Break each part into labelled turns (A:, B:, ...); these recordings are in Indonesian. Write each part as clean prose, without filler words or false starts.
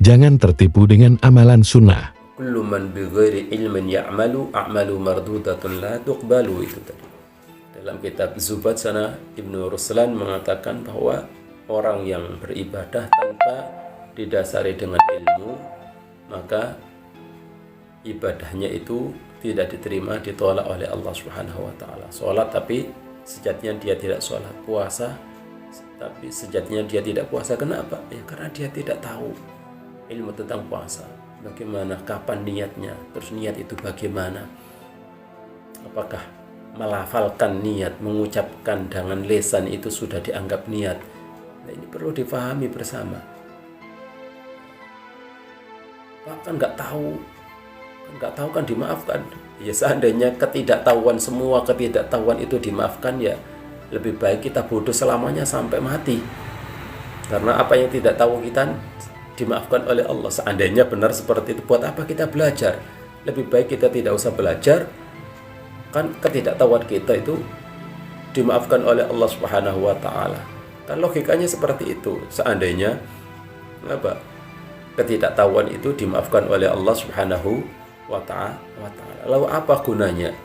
A: Jangan tertipu dengan amalan sunnah.
B: Kullu man bighairi ilmin ya'malu a'malu mardudatun la tuqbalu, itu tadi. Dalam kitab Zubat sana Ibnu Ruslan mengatakan bahwa orang yang beribadah tanpa didasari dengan ilmu, maka ibadahnya itu tidak diterima, ditolak oleh Allah Subhanahu wa taala. Salat tapi sejatinya dia tidak salat, puasa tapi sejatinya dia tidak puasa. Kenapa? Ya karena dia tidak tahu ilmu tentang puasa. Bagaimana, kapan niatnya, terus niat itu bagaimana? Apakah melafalkan niat, mengucapkan dengan lisan itu sudah dianggap niat? Nah, ini perlu difahami bersama. Bahkan nggak tahu kan dimaafkan. Ya seandainya ketidaktahuan, semua ketidaktahuan itu dimaafkan, ya lebih baik kita bodoh selamanya sampai mati. Karena apa yang tidak tahu kita dimaafkan oleh Allah. Seandainya benar seperti itu, buat apa kita belajar? Lebih baik kita tidak usah belajar. Kan ketidaktahuan kita itu dimaafkan oleh Allah Subhanahu wa taala. Kan logikanya seperti itu. Seandainya ketidaktahuan itu dimaafkan oleh Allah Subhanahu wa ta'ala. Lalu apa gunanya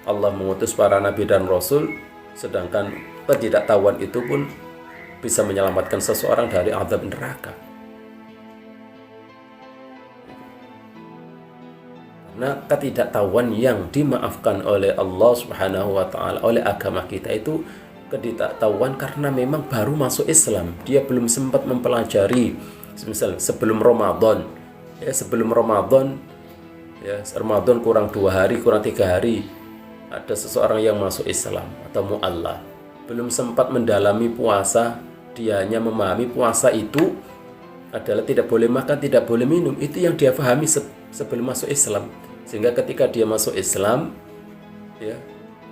B: Allah mengutus para nabi dan rasul, sedangkan ketidaktahuan itu pun bisa menyelamatkan seseorang dari azab neraka? Karena ketidaktahuan yang dimaafkan oleh Allah Subhanahu wa ta'ala, oleh agama kita itu ketidaktahuan karena memang baru masuk Islam, dia belum sempat mempelajari. Misal sebelum Ramadan, Ramadan kurang 2 hari, kurang 3 hari, ada seseorang yang masuk Islam atau mu'allah, belum sempat mendalami puasa, dia hanya memahami puasa itu adalah tidak boleh makan, tidak boleh minum. Itu yang dia pahami sebelum masuk Islam. Sehingga ketika dia masuk Islam, ya,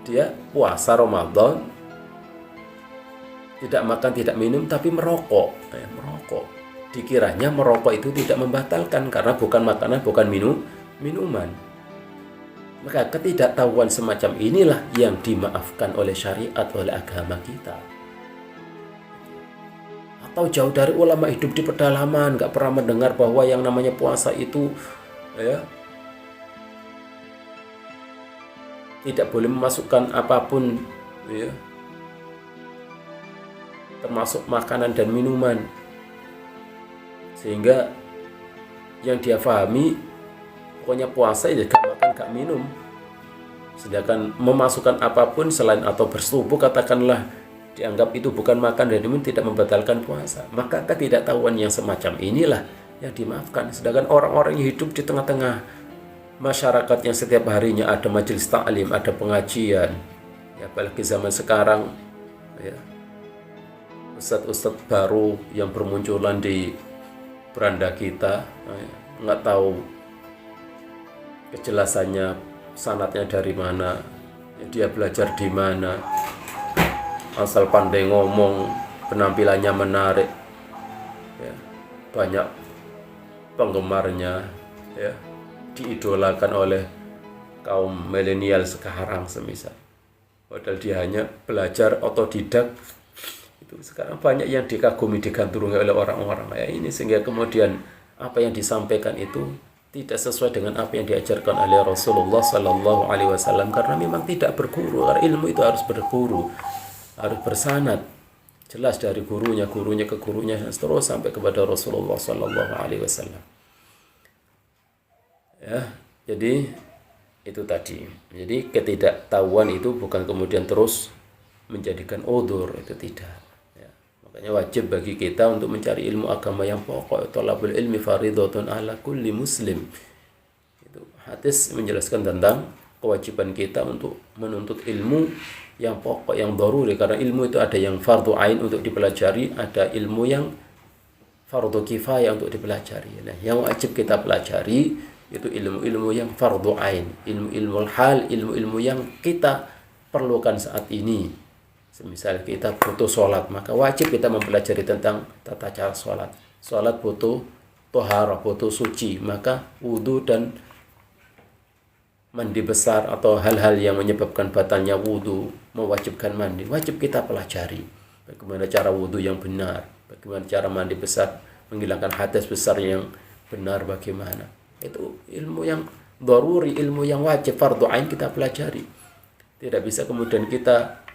B: dia puasa Ramadan, tidak makan, tidak minum, tapi merokok. Dikiranya merokok itu tidak membatalkan karena bukan makanan, bukan minuman. Maka ketidaktahuan semacam inilah yang dimaafkan oleh syariat, oleh agama kita. Atau jauh dari ulama, hidup di pedalaman, nggak pernah mendengar bahwa yang namanya puasa itu tidak boleh memasukkan apapun, termasuk makanan dan minuman. Sehingga yang dia pahami pokoknya puasa ya gak makan, gak minum. Sedangkan memasukkan apapun selain atau bersetubuh, katakanlah, dianggap itu bukan makan dan minum, tidak membatalkan puasa. Maka ketidaktahuan yang semacam inilah yang dimaafkan. Sedangkan orang-orang yang hidup di tengah-tengah masyarakat yang setiap harinya ada majelis ta'lim, ada pengajian, ya, apalagi zaman sekarang, ya, ustadz-ustadz baru yang bermunculan di beranda kita, nggak tahu kejelasannya, sanatnya dari mana, dia belajar di mana, asal pandai ngomong, penampilannya menarik, ya, banyak penggemarnya, ya, diidolakan oleh kaum milenial sekarang semisal. Padahal dia hanya belajar otodidak. Itu sekarang banyak yang dikagumi, digandrungi oleh orang-orang kayak ini, sehingga kemudian apa yang disampaikan itu tidak sesuai dengan apa yang diajarkan oleh Rasulullah Sallallahu Alaihi Wasallam, karena memang tidak berguru. Karena ilmu itu harus berguru, harus bersanad jelas dari gurunya ke gurunya, terus sampai kepada Rasulullah Sallallahu Alaihi Wasallam. Ya, jadi itu tadi. Jadi ketidaktahuan itu bukan kemudian terus menjadikan udzur, itu tidak. Makanya wajib bagi kita untuk mencari ilmu agama yang pokok. Thalabul ilmi fardhatun ala kulli muslim. Itu hadis menjelaskan tentang kewajiban kita untuk menuntut ilmu yang pokok, yang daruri. Karena ilmu itu ada yang fardhu ain untuk dipelajari, ada ilmu yang fardhu kifayah untuk dipelajari. Nah, yang wajib kita pelajari itu ilmu-ilmu yang fardhu ain, ilmu-ilmu hal, ilmu-ilmu yang kita perlukan saat ini. Semisal kita butuh sholat, maka wajib kita mempelajari tentang tata cara sholat. Sholat butuh toharah, butuh suci, maka wudhu dan mandi besar atau hal-hal yang menyebabkan batalnya wudhu, mewajibkan mandi, wajib kita pelajari. Bagaimana cara wudhu yang benar, bagaimana cara mandi besar, menghilangkan hadas besar yang benar bagaimana. Itu ilmu yang daruri, ilmu yang wajib, fardhu ain kita pelajari. Tidak bisa kemudian kita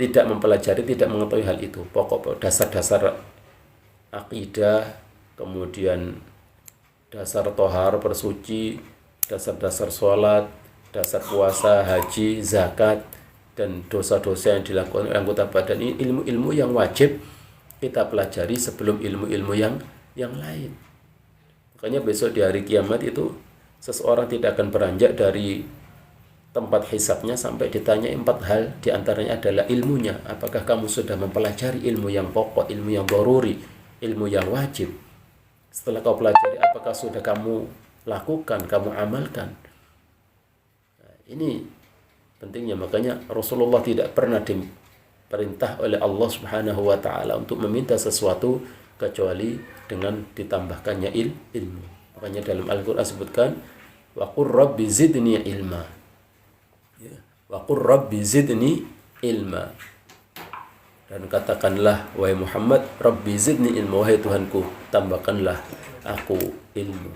B: tidak mempelajari, tidak mengetahui hal itu. Pokok dasar-dasar akidah, kemudian dasar tohar, bersuci, dasar-dasar sholat, dasar puasa, haji, zakat, dan dosa-dosa yang dilakukan oleh anggota badan, ini ilmu-ilmu yang wajib kita pelajari sebelum ilmu-ilmu yang lain. Makanya besok di hari kiamat itu seseorang tidak akan beranjak dari tempat hisabnya sampai ditanya 4 hal, diantaranya adalah ilmunya. Apakah kamu sudah mempelajari ilmu yang pokok, ilmu yang daruri, ilmu yang wajib? Setelah kau pelajari, apakah sudah kamu lakukan, kamu amalkan? Nah, ini pentingnya. Makanya Rasulullah tidak pernah diperintah oleh Allah Subhanahu wa taala untuk meminta sesuatu kecuali dengan ditambahkannya ilmu. Makanya dalam Al-Qur'an sebutkan wa qur rabbi zidni ilma. Ya, wa qur rabbi zidni ilma. Dan katakanlah wahai Muhammad, rabbi zidni ilma, wahai Tuhanku, tambahkanlah aku ilmu.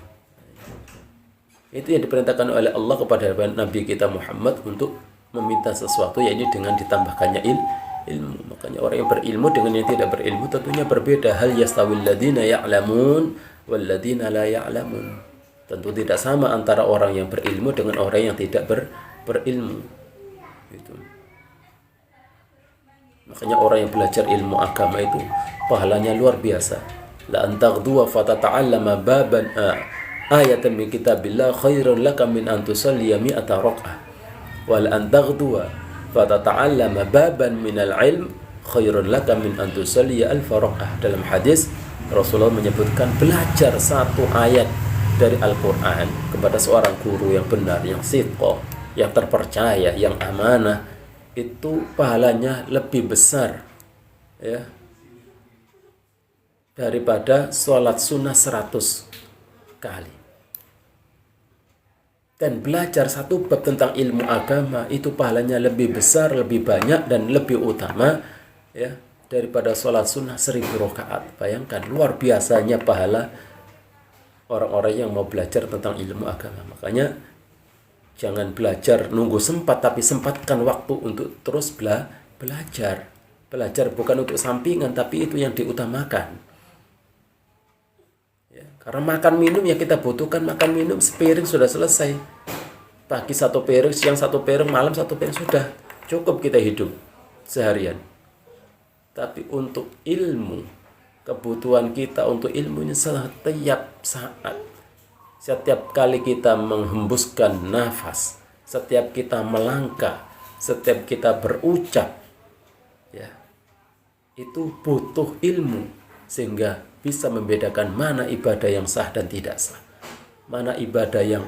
B: Itu yang diperintahkan oleh Allah kepada Nabi kita Muhammad untuk meminta sesuatu, yaitu dengan ditambahkannya ilmu. Makanya orang yang berilmu dengan yang tidak berilmu tentunya berbeda. Hal yastawil ladina ya'lamun wal ladina la ya'lamun. Tentu tidak sama antara orang yang berilmu dengan orang yang tidak berilmu. Gitu. Makanya orang yang belajar ilmu agama itu pahalanya luar biasa. La antaghduwa fatata'allama baban ayatan min kitabillah khairun laka min an tusalliya mi'ata raq'ah. Wal antaghduwa fatata'allama baban minal ilm khairun laka min an tusalliya alfa raq'ah. Dalam hadis Rasulullah menyebutkan belajar satu ayat dari Al-Quran kepada seorang guru yang benar, yang siqah, yang terpercaya, yang amanah, itu pahalanya lebih besar ya daripada sholat sunnah 100 kali. Dan belajar satu bab tentang ilmu agama itu pahalanya lebih besar, lebih banyak, dan lebih utama ya daripada sholat sunnah 1000 rakaat. Bayangkan luar biasanya pahala orang-orang yang mau belajar tentang ilmu agama. Makanya jangan belajar nunggu sempat, tapi sempatkan waktu untuk terus belajar. Belajar bukan untuk sampingan, tapi itu yang diutamakan. Ya, karena makan minum yang kita butuhkan, makan minum sepiring sudah selesai. Pagi 1 piring, siang 1 piring, malam 1 piring, sudah cukup kita hidup seharian. Tapi untuk ilmu, kebutuhan kita untuk ilmu ini setiap saat. Setiap kali kita menghembuskan nafas, setiap kita melangkah, setiap kita berucap, ya, itu butuh ilmu sehingga bisa membedakan mana ibadah yang sah dan tidak sah, mana ibadah yang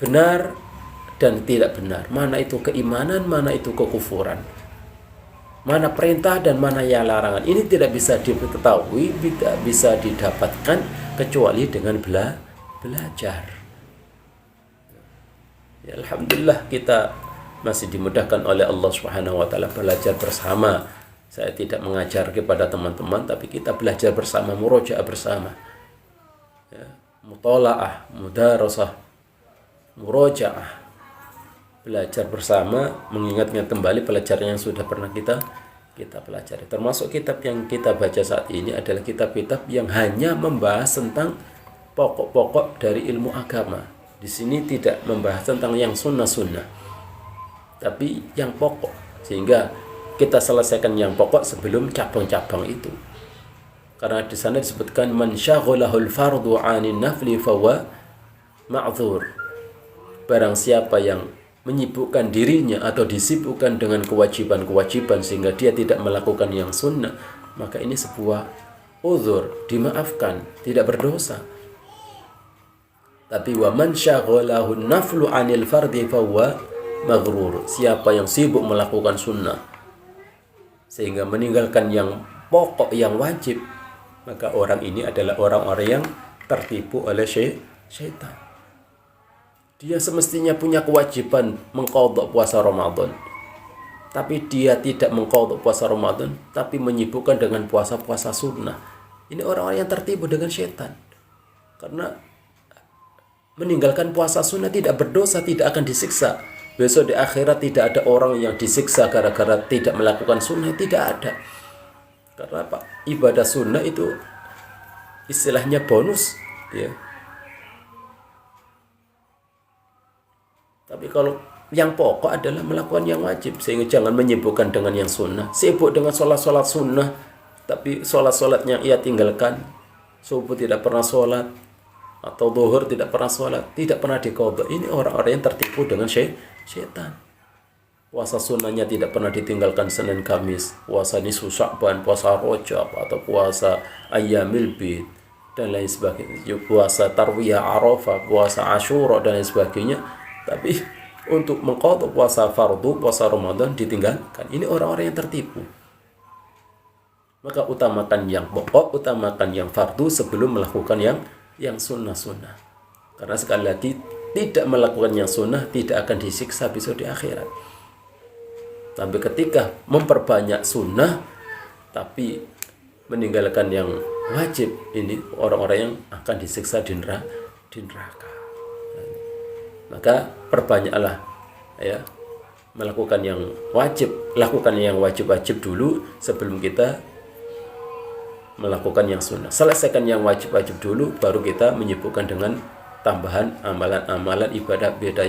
B: benar dan tidak benar, mana itu keimanan, mana itu kekufuran, mana perintah dan mana yang larangan. Ini tidak bisa diketahui, tidak bisa didapatkan kecuali dengan belajar. Ya, alhamdulillah kita masih dimudahkan oleh Allah Subhanahu wa taala belajar bersama. Saya tidak mengajar kepada teman-teman, tapi kita belajar bersama, murojaah bersama. Ya, mutalaah, mudarasah, murojaah. Belajar bersama, mengingatnya kembali pelajaran yang sudah pernah kita pelajari. Termasuk kitab yang kita baca saat ini adalah kitab-kitab yang hanya membahas tentang pokok-pokok dari ilmu agama. Di sini tidak membahas tentang yang sunnah-sunnah, tapi yang pokok. Sehingga kita selesaikan yang pokok sebelum cabang-cabang itu. Karena di sana disebutkan man syaghalahul fardu 'anil nafli fahuwa ma'dzur. Barang siapa yang menyibukkan dirinya atau disibukkan dengan kewajiban-kewajiban sehingga dia tidak melakukan yang sunnah, maka ini sebuah uzur, dimaafkan, tidak berdosa. Tapi wa man syaghalahu naflu 'anil fardi fahuwa maghrur. Siapa yang sibuk melakukan sunnah sehingga meninggalkan yang pokok, yang wajib, maka orang ini adalah orang-orang yang tertipu oleh syaitan. Dia semestinya punya kewajiban mengqadha puasa Ramadan, tapi dia tidak mengqadha puasa Ramadan, tapi menyibukkan dengan puasa-puasa sunnah. Ini orang-orang yang tertipu dengan setan. Karena meninggalkan puasa sunnah tidak berdosa, tidak akan disiksa. Besok di akhirat tidak ada orang yang disiksa gara-gara tidak melakukan sunnah, tidak ada. Karena apa? Ibadah sunnah itu istilahnya bonus, ya. Tapi kalau yang pokok adalah melakukan yang wajib, sehingga jangan menyibukkan dengan yang sunnah. Sibuk dengan sholat-sholat sunnah, tapi sholat-sholat yang ia tinggalkan, subuh tidak pernah sholat, atau zuhur tidak pernah sholat, tidak pernah diqadha. Ini orang-orang yang tertipu dengan syaitan. Puasa sunnahnya tidak pernah ditinggalkan Senin Kamis, puasa nisfu Sya'ban, puasa Rajab, atau puasa Ayyamil Bid, dan lain sebagainya. Puasa Tarwiyah Arafah, puasa Asyura, dan lain sebagainya. Tapi untuk mengqadha puasa fardu, puasa Ramadan ditinggalkan. Ini orang-orang yang tertipu. Maka utamakan yang pokok, utamakan yang fardu sebelum melakukan yang sunnah-sunnah. Karena sekali lagi, tidak melakukan yang sunnah tidak akan disiksa besok di akhirat. Tapi ketika memperbanyak sunnah tapi meninggalkan yang wajib, ini orang-orang yang akan disiksa di neraka. Maka perbanyaklah, ya, melakukan yang wajib, lakukan yang wajib-wajib dulu sebelum kita melakukan yang sunnah. Selesaikan yang wajib-wajib dulu, baru kita menyibukkan dengan tambahan amalan-amalan ibadah beda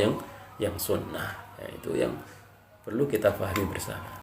B: yang sunnah. Ya, itu yang perlu kita pahami bersama.